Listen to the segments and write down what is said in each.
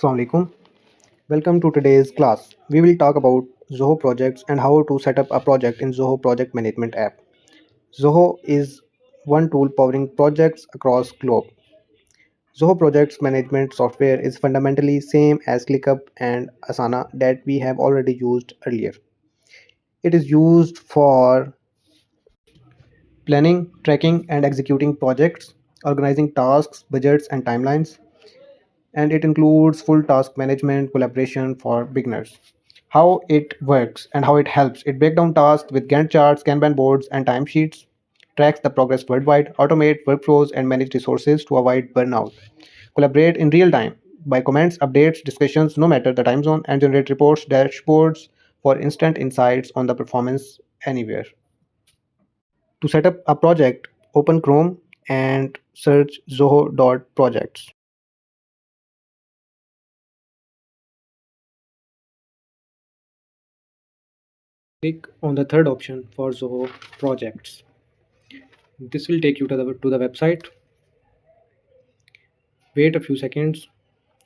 Assalamu alaikum. Welcome to today's class. We will talk about Zoho projects and how to set up a project in Zoho project management app. Zoho is one tool powering projects across globe. Zoho projects management software is fundamentally same as ClickUp and Asana that we have already used earlier. It is used for planning, tracking and executing projects, organizing tasks, budgets and timelines, and it includes full task management collaboration for beginners. How it works and how it helps: it breaks down tasks with Gantt charts, Kanban boards and timesheets, tracks the progress worldwide, automate workflows and manage resources to avoid burnout, collaborate in real time by comments, updates, discussions no matter the time zone, and generate reports, dashboards for instant insights on the performance anywhere. To set up a project, open Chrome and search zoho.projects. Click on the third option for Zoho Projects. This will take you to the website. Wait a few seconds.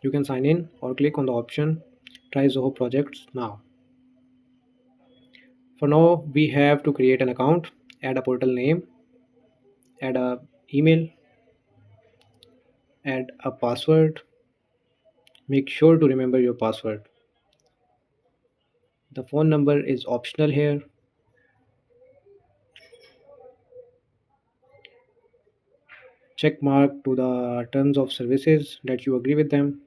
You can sign in or click on the option Try Zoho Projects now. For now, we have to create an account, add a portal name, add a email, add a password. Make sure to remember your password. The phone number is optional here. Check mark to the terms of services that you agree with them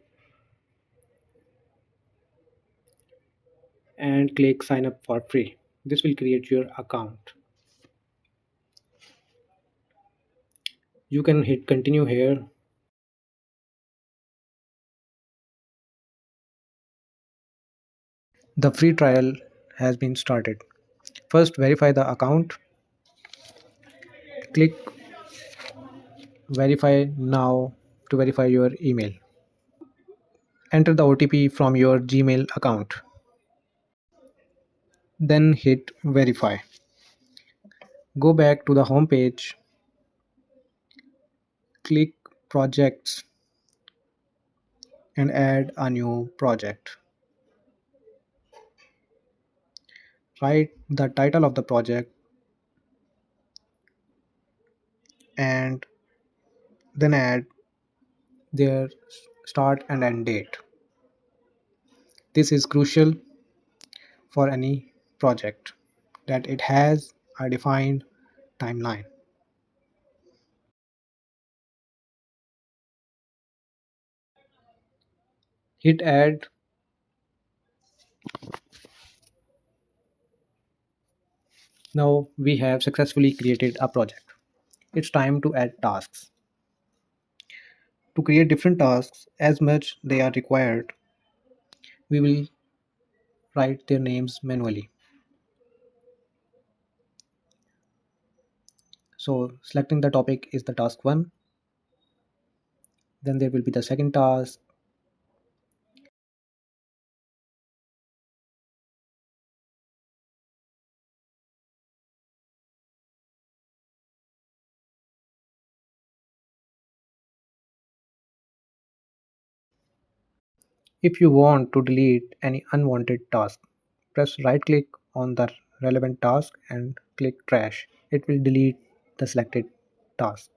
and click sign up for free. This will create your account. You can hit continue here. The free trial has been started. First, verify the account. Click verify now to verify your email. Enter the OTP from your Gmail account. Then hit verify. Go back to the home page. Click projects and add a new project. Write the title of the project and then add their start and end date. This is crucial for any project that it has a defined timeline. Hit add. Now we have successfully created a project. It's time to add tasks. To create different tasks as much they are required, we will write their names manually. So selecting the topic is the task 1. Then there will be the second task. If you want to delete any unwanted task, press right click on the relevant task and click trash. It will delete the selected task.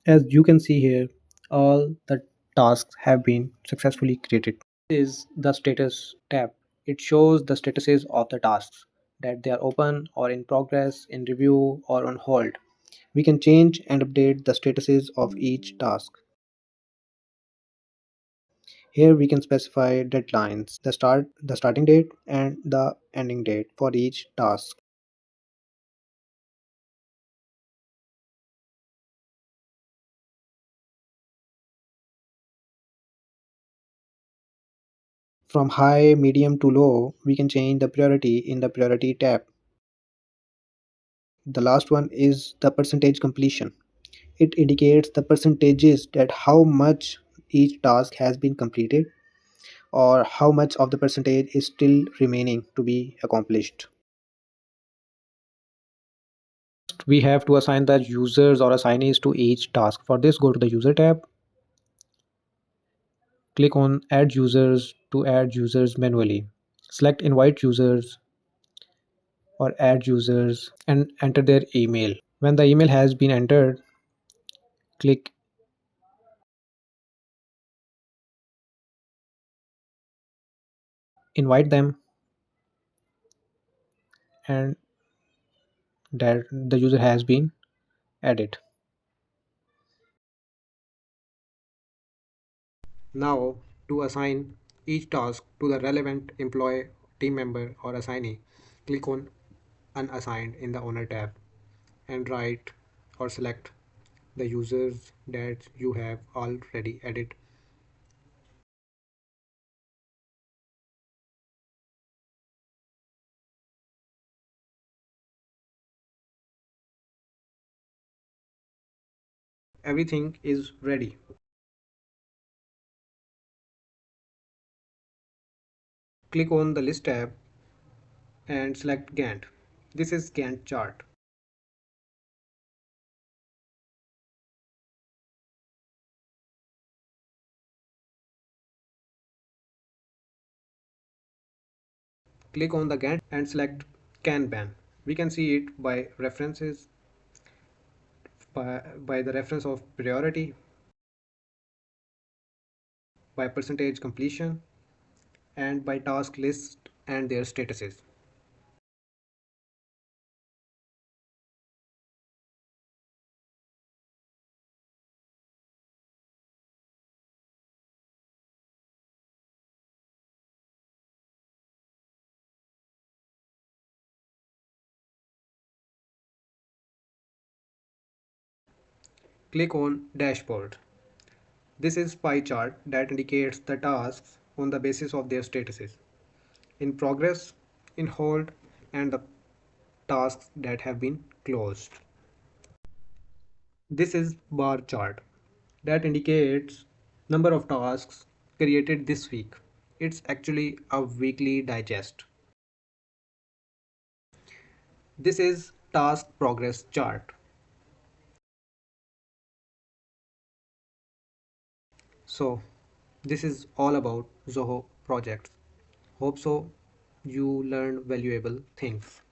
As you can see here, all the tasks have been successfully created. This is the status tab. It shows the statuses of the tasks, that they are open or in progress, in review or on hold. We can change and update the statuses of each task. Here we can specify deadlines, the starting date and the ending date for each task. From high, medium to low, we can change the priority in the priority tab. The last one is the percentage completion. It indicates the percentages that how much each task has been completed or how much of the percentage is still remaining to be accomplished. We have to assign the users or assignees to each task. For this, go to the user tab, click on add users to add users manually. Select invite users or add users and enter their email. When the email has been entered, click invite them and that the user has been added. Now, to assign each task to the relevant employee, team member, or assignee, click on Unassigned in the Owner tab and write or select the users that you have already added. Everything is ready. Click on the List tab and select Gantt. This is Gantt chart. Click on the Gantt and select Kanban. We can see it by references, by the reference of priority, by percentage completion, and by task list and their statuses. Click on Dashboard. This is pie chart that indicates the tasks on the basis of their statuses: in progress, in hold, and the tasks that have been closed. This is bar chart that indicates number of tasks created this week. It's actually a weekly digest. This is task progress chart. So this is all about Zoho projects. Hope so you learned valuable things.